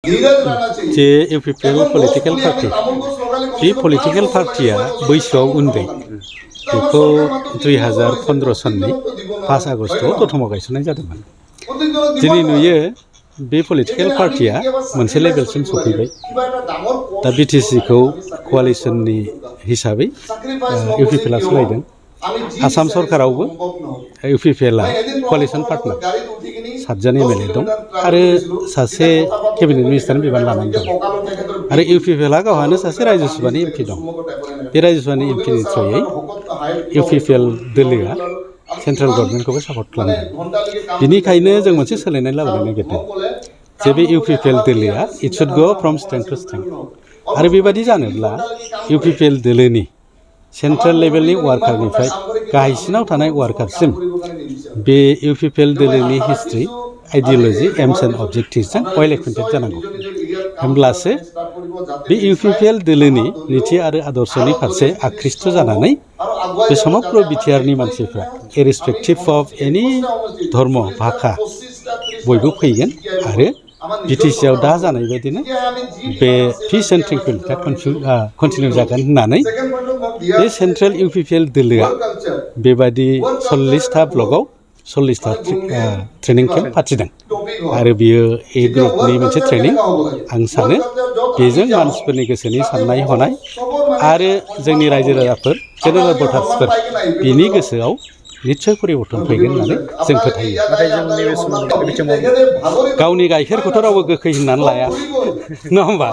जे इउपिपिएल political party बे political पार्टिया बैसोआव उन्दै बेखौ 2015 सननि 5 आगस्टआव प्रथमाव गायसननाय जादोंमोन। दिनै नुयो बे पलिटिकल पार्टिया मोनसे लेभेलसिम सफैबाय। दा बिटिसिखौ कोआलिशननि हिसाबै इउपिपिएलआ सालायदों। आसाम सरकारावबो इउपिपिएलआ कोआलिशन पार्टनार 7 जन एमएलए दं आरो सासे केबिनेट मिनिस्टारनि बिबान लानानै दं आरो इउपिपिएलआ गावहानो सासे रायजोसभानि एमपि दं। बे रायजोसभानि एमपिनि थ्रुयै इउपिपिएल दोलोआ सेन्ट्रेल गभर्नमेन्टखौबो सापर्ट खालामदों। बिनिखायनो जों मोनसे सोलायनाय लाबोनो नागिरदों जे बे इउपिपिएल दोलोआ it should go from strength to strength. आरो बेबादि जानोब्ला इउपिपिएल दोलोनि सेन्ट्रेल लेभेलनि वार्कारनिफ्राय गाहायसिनाव थानाय वार्कारसिम बे इउपिपिएल दोलोनि हिस्ट्रि आइडियोलजि एम्स एन्ड अबजेक्टिभ्सजों वेल एक्वेन्टेड जानांगौ। होमब्लासो बे इउपिपिएल दोलोनि नीति आरो आदर्शनि फारसे आकृष्ट जानानै बे समग्र बिटिआरनि मानसिफ्रा इरेसपेक्टिभ अफ एनि धर्म भाषा बयबो फैगोन आरो बिटिसिआव दा जानाय बायदिनो बे पिस एन्ड ट्रेंक्विलिटिया कन्टिनिउ जागोन होननानै बे सेन्ट्रेल इउपिपिएल दोलोआ बेबादि 40टा ब्लकआव 40टा ट्रेनिं केम्प फाथिदों आरो बियो ए ग्रुपनि मोनसे ट्रेनिं। आं सानो बेजों मानसिफोरनि गोसोनि साननाय हनाय आरो जोंनि रायजो राजाफोर जेनेरेल भटार्सफोर बिनि गोसोआव निश्चय परिबर्तन फैगोन होननानै जों फोथायो। गावनि गाइखेरखौथ' रावबो गोखै होननानै लाया नङा होमबा?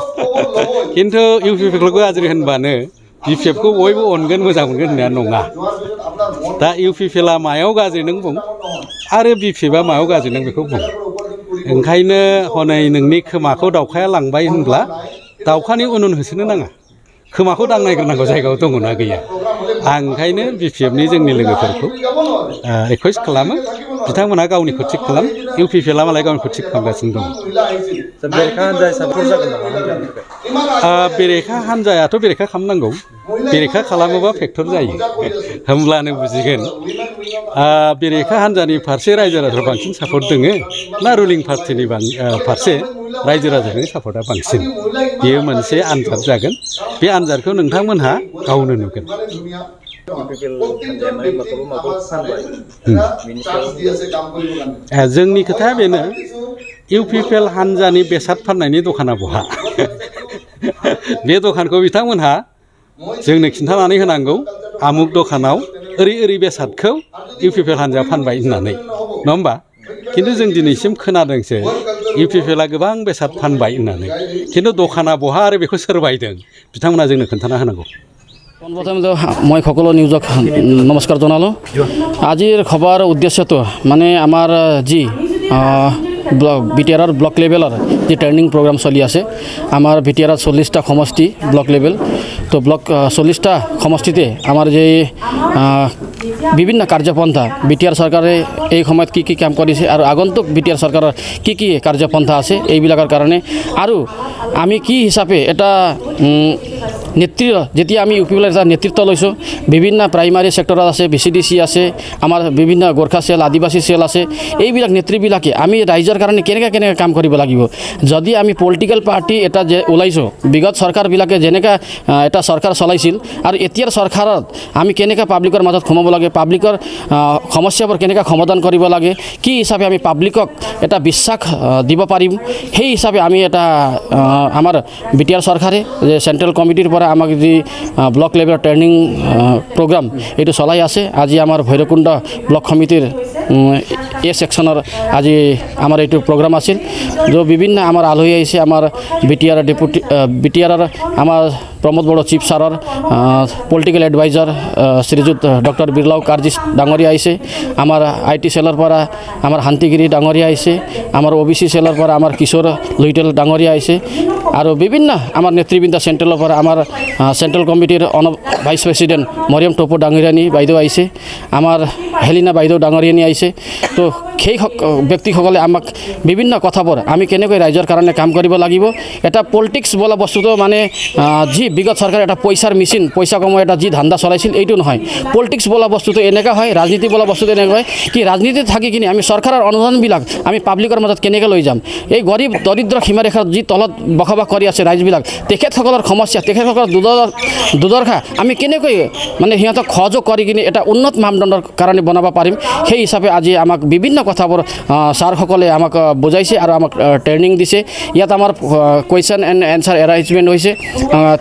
खिन्थु इउपिपिएलखौ गाज्रि होनबानो बिपिएफखौ बयबो अनगोन मोजां मोनगोन होननाया नङा। दा इउपिपिएलआ मायाव गाज्रि नों बुं आरो बिपिएफआ मायाव गाज्रि नों बेखौ बुं। ओंखायनो हनै नोंनि खोमाखौ दाउखाया लांबाय होनब्ला दाउखानि उन उन होसोनो नाङा, खोमाखौ दांनायग्रोनांगौ जायगायाव दङना गैया। आं ओंखायनो बिपिएफनि जोंनि लोगोफोरखौ रिकुवेस्ट खालामो बिथांमोनहा गावनिखौ थिग खालाम, इउपिपिएलआ मालाय गावनिखौ थिग खालामगासिनो दं। बेरेखा हान्जायाथ' बेरेखा खालामनांगौ, बेरेखा खालामोबा फेक्टर जायो होमब्लानो बुजिगोन बेरेखा हान्जानि फारसे रायजो राजाफ्रा बांसिन सापर्ट दोङो ना रुलिं पार्टिनि फारसे रायजो राजानि सापर्टआ बांसिन। बेयो मोनसे आनजाद जागोन, बे आनजादखौ नोंथांमोनहा गावनो नुगोन। जोंनि खोथाया बेनो इउपिपिएल हान्जानि बेसाद फाननायनि दखाना बहा? बे दखानखौ बिथांमोनहा जोंनो खिन्थानानै होनांगौ आमुक दखानाव ओरै बेसादखौ इउपिपिएल हान्जाया फानबाय होननानै, नङा होमबा? खिन्थु जों दिनैसिम खोनादोंसो इउपिपिएलआ गोबां बेसाद फानबाय होननानै, खिन्थु दखाना बहा आरो बेखौ सोर बायदों बिथांमोना जोंनो खोन्थाना होनांगौ। পোনপ্ৰথমে মই সকলো নিউজক নমস্কাৰ জনালোঁ। আজিৰ খবৰ উদ্দেশ্যটো মানে আমাৰ যি বিটিআৰৰ ব্লক লেভেলৰ যি ট্ৰেইনিং প্ৰগ্ৰাম চলি আছে, আমাৰ বিটিআৰৰ 40টা সমষ্টি ব্লক লেভেল, তো ব্লক 40টা সমষ্টিতে আমাৰ যে বিভিন্ন কাৰ্যপন্থা বিটিআৰ চৰকাৰে এই সময়ত কি কাম কৰিছে আৰু আগন্তুক বিটিআৰ চৰকাৰৰ কি কাৰ্যপন্থা আছে এইবিলাকৰ কাৰণে আৰু আমি কি হিচাপে এটা যেতিয়া আমি ইউপিপিএলৰ এটা নেতৃত্ব লৈছোঁ, বিভিন্ন প্ৰাইমাৰী ছেক্টৰত আছে, বিচিডিচি আছে, আমাৰ বিভিন্ন গোৰ্খা চেল আদিবাসী চেল আছে, এইবিলাক নেতৃবিলাকে আমি ৰাইজৰ কাৰণে কেনেকৈ কাম কৰিব লাগিব। যদি আমি পলিটিকেল পাৰ্টি এটা যে ওলাইছোঁ, বিগত চৰকাৰবিলাকে যেনেকৈ এটা চৰকাৰ চলাইছিল আৰু এতিয়াৰ চৰকাৰত আমি কেনেকৈ পাব্লিকৰ মাজত সোমাব লাগে, পাব্লিকৰ সমস্যাবোৰ কেনেকৈ সমাধান কৰিব লাগে, কি হিচাপে আমি পাব্লিকক এটা বিশ্বাস দিব পাৰিম, সেই হিচাপে আমি এটা আমাৰ বিটিআৰ চৰকাৰে যে চেণ্ট্ৰেল কমিটিৰ পৰা আমাক যি ব্লক লেভেলৰ ট্ৰেইনিং প্ৰগ্ৰাম এইটো চলাই আছে। আজি আমাৰ ভৈৰৱকুণ্ড ব্লক সমিতিৰ এ ছেকশ্যনৰ আজি আমাৰ এইটো প্ৰগ্ৰাম আছিল, য'ত বিভিন্ন আমাৰ আলহী আহিছে। আমাৰ বিটিআৰৰ আমাৰ প্ৰমোদ বড়ো চিফ ছাৰৰ পলিটিকেল এডভাইজাৰ শ্ৰীযুত ডক্টৰ বিৰলাও কাৰ্জি ডাঙৰীয়া আহিছে, আমাৰ IT চেলৰ পৰা আমাৰ শান্তিগিৰি ডাঙৰীয়া আহিছে, আমাৰ OBC চেলৰ পৰা আমাৰ কিশোৰ লুইটেল ডাঙৰীয়া আহিছে আৰু বিভিন্ন আমাৰ নেতৃবৃন্দ চেণ্ট্ৰেলৰ পৰা আমাৰ চেণ্ট্ৰেল কমিটিৰ ভাইচ প্ৰেছিডেণ্ট মৰিয়ম টপু ডাঙৰীয়ানী বাইদেউ আহিছে, আমাৰ হেলিনা বাইদেউ ডাঙৰীয়ানী আহিছে। তো সেই ব্যক্তিসকলে আমাক বিভিন্ন কথাবোৰ আমি কেনেকৈ ৰাইজৰ কাৰণে কাম কৰিব লাগিব এটা পলিটিক্স বোলা বস্তুটো মানে যি বিগত চৰকাৰে এটা পইচাৰ মেচিন পইচা কমোৱা এটা যি ধান্দা চলাইছিল এইটো নহয় পলিটিক্স বোলা বস্তুটো এনেকুৱা হয় ৰাজনীতি বোলা বস্তুটো এনেকুৱা হয় কি ৰাজনীতিত থাকি কিনে আমি চৰকাৰৰ অনুদানবিলাক আমি পাব্লিকৰ মাজত কেনেকৈ লৈ যাম এই গৰীব দৰিদ্ৰ সীমাৰেখাৰ যি তলত বসবাস কৰি আছে ৰাইজবিলাক তেখেতসকলৰ সমস্যা তেখেতসকলৰ দুৰ্দশা আমি কেনেকৈ মানে সিহঁতক সহযোগ কৰি কিনে এটা উন্নত মানদণ্ডৰ কাৰণে বনাব পাৰিম সেই হিচাপে আজি আমাক বিভিন্ন কথাবোৰ ছাৰসকলে আমাক বুজাইছে আৰু আমাক ট্ৰেইনিং দিছে ইয়াত আমাৰ কুৱেশ্যন এণ্ড এনচাৰ এৰেঞ্জমেণ্ট হৈছে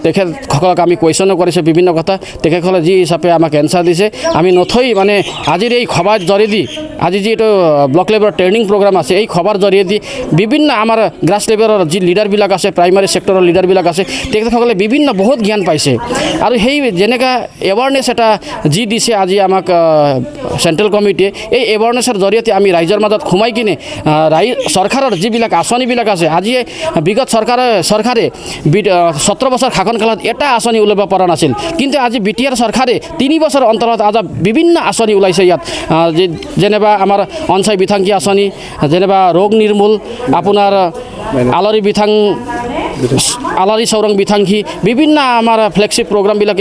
তেখেতসকলক আমি কুৱেশ্যনো কৰিছোঁ বিভিন্ন কথা তেখেতসকলে যি হিচাপে আমাক এনচাৰ দিছে আমি নথৈ মানে আজিৰ এই সভাৰ জৰিয়তে আজি যি এইটো ব্লক লেভেলৰ ট্ৰেইনিং প্ৰগ্ৰাম আছে এই সভাৰ জৰিয়তে বিভিন্ন আমাৰ গ্ৰাছ লেভেলৰ যি লিডাৰবিলাক আছে প্ৰাইমাৰী ছেক্টৰৰ লিডাৰবিলাক আছে তেখেতসকলে বিভিন্ন বহুত জ্ঞান পাইছে আৰু সেই যেনেকৈ এৱাৰনেছ এটা যি দিছে আজি আমাক চেণ্ট্ৰেল কমিটিয়ে এই এৱাৰনেছৰ জৰিয়তে আমি ৰাইজৰ মাজত সোমাই কিনে চৰকাৰৰ যিবিলাক আঁচনিবিলাক আছে আজি বিগত চৰকাৰে 17 বছৰ শাসনকালত এটা আঁচনি ওলাব পৰা নাছিল কিন্তু আজি BTR চৰকাৰে 3 বছৰ অন্তৰত আজি বিভিন্ন আঁচনি ওলাইছে ইয়াত যেনেবা আমাৰ অঞ্চল বিথাংকি আঁচনি যেনেবা ৰোগ নিৰ্মূল আপোনাৰ আলাৰী চৌৰং বিথাংকি বিভিন্ন আমাৰ ফ্লেগশ্বিপ প্ৰগ্ৰামবিলাক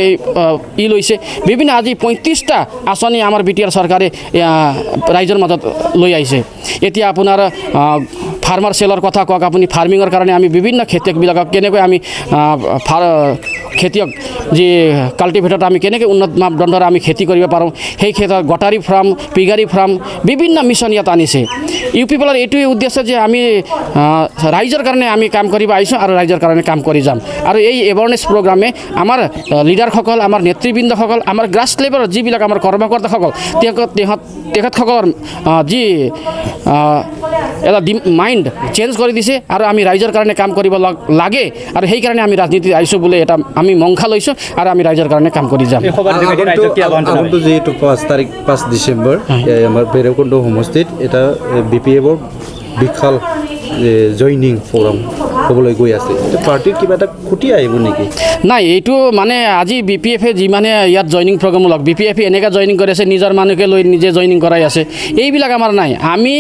লৈছে বিভিন্ন আজি 35টা আঁচনি আমাৰ BTR চৰকাৰে ৰাইজৰ মাজত লৈ আহিছে এতিয়া আপোনাৰ ফাৰ্মাৰ চেলৰ কথা কওক আপুনি ফাৰ্মিঙৰ কাৰণে আমি বিভিন্ন খেতিয়কবিলাকক কেনেকৈ আমি খেতিয়ক যি কাল্টিভেটত আমি কেনেকৈ উন্নত মাপদণ্ডৰ আমি খেতি কৰিব পাৰোঁ সেই ক্ষেত্ৰত গটাৰী ফাৰ্ম পিগাৰী ফাৰ্ম বিভিন্ন মিছন ইয়াত আনিছে UPPলৰ এইটোৱে উদ্দেশ্য যে আমি ৰাইজৰ কাৰণে আমি কাম কৰিব আহিছোঁ আৰু ৰাইজৰ কাৰণে কাম কৰি যাম আৰু এই এৱাৰনেছ প্ৰগ্ৰামে আমাৰ লিডাৰসকল আমাৰ নেতৃবৃন্দসকল আমাৰ গ্ৰাছ লেভেলৰ যিবিলাক আমাৰ কৰ্মকৰ্তাসকল তেখেতসকলৰ যি এটা মাইণ্ড চেঞ্জ কৰি দিছে আৰু আমি ৰাইজৰ কাৰণে কাম কৰিব লাগে আৰু সেইকাৰণে আমি ৰাজনীতিত আহিছোঁ বুলি এটা আমি মংখা লৈছোঁ আৰু আমি ৰাইজৰ কাৰণে কাম কৰি যাম আগন্তুক যিহেতু 5 ডিচেম্বৰ আমাৰ ভৈৰৱকুণ্ড সমষ্টিত এটা BPFৰ বিশাল জইনিং ফৰাম হ'বলৈ গৈ আছে পাৰ্টিৰ কিবা এটা খুটি আহিব নেকি নাই এইটো মানে আজি BPFে যিমানে ইয়াত জইনিং প্ৰগ্ৰাম লওক BPFে এনেকৈ জইনিং কৰি আছে নিজৰ মানুহকে লৈ নিজে জইনিং কৰাই আছে এইবিলাক আমাৰ নাই আমি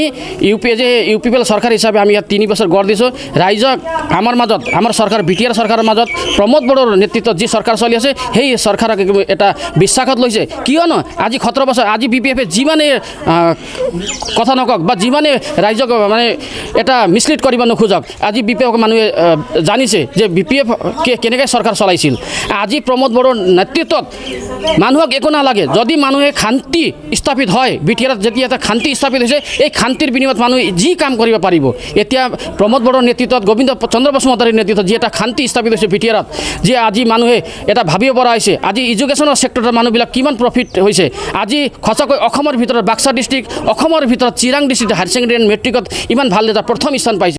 UPPL চৰকাৰ হিচাপে আমি ইয়াত 3 বছৰ গঢ় দিছোঁ ৰাইজক আমাৰ মাজত আমাৰ চৰকাৰ BTR চৰকাৰৰ মাজত প্ৰমোদ বড়োৰ নেতৃত্বত যি চৰকাৰ চলি আছে সেই চৰকাৰক এটা বিশ্বাসত লৈছে কিয়নো আজি 17 বছৰ আজি BPFে যিমানে কথা নকওক বা যিমানে ৰাইজক মানে এটা মিছলিড কৰিব নোখোজক আজি BPF মানুহে জানিছে যে BPF কেনেকৈ চৰকাৰ চলাইছিল আজি প্ৰমোদ বড়োৰ নেতৃত্বত মানুহক একো নালাগে যদি মানুহে শান্তি স্থাপিত হয় BTRত যেতিয়া এটা শান্তি স্থাপিত হৈছে এই শান্তিৰ বিনিময়ত মানুহে যি কাম কৰিব পাৰিব এতিয়া প্ৰমোদ বড়োৰ নেতৃত্বত গোবিন্দ চন্দ্ৰ বসুমতাৰীৰ নেতৃত্বত যি এটা শান্তি স্থাপিত হৈছে BTRত যে আজি মানুহে এটা ভাবিব পৰা হৈছে আজি এডুকেশ্যনৰ ছেক্টৰৰ মানুহবিলাক কিমান প্ৰফিট হৈছে আজি সঁচাকৈ অসমৰ ভিতৰত বাক্সা ডিষ্ট্ৰিক্ট অসমৰ ভিতৰত Chirang district higher secondary and মেট্ৰিকত ইমান ভাল ৰেজাল্ট প্ৰথম স্থান পাইছে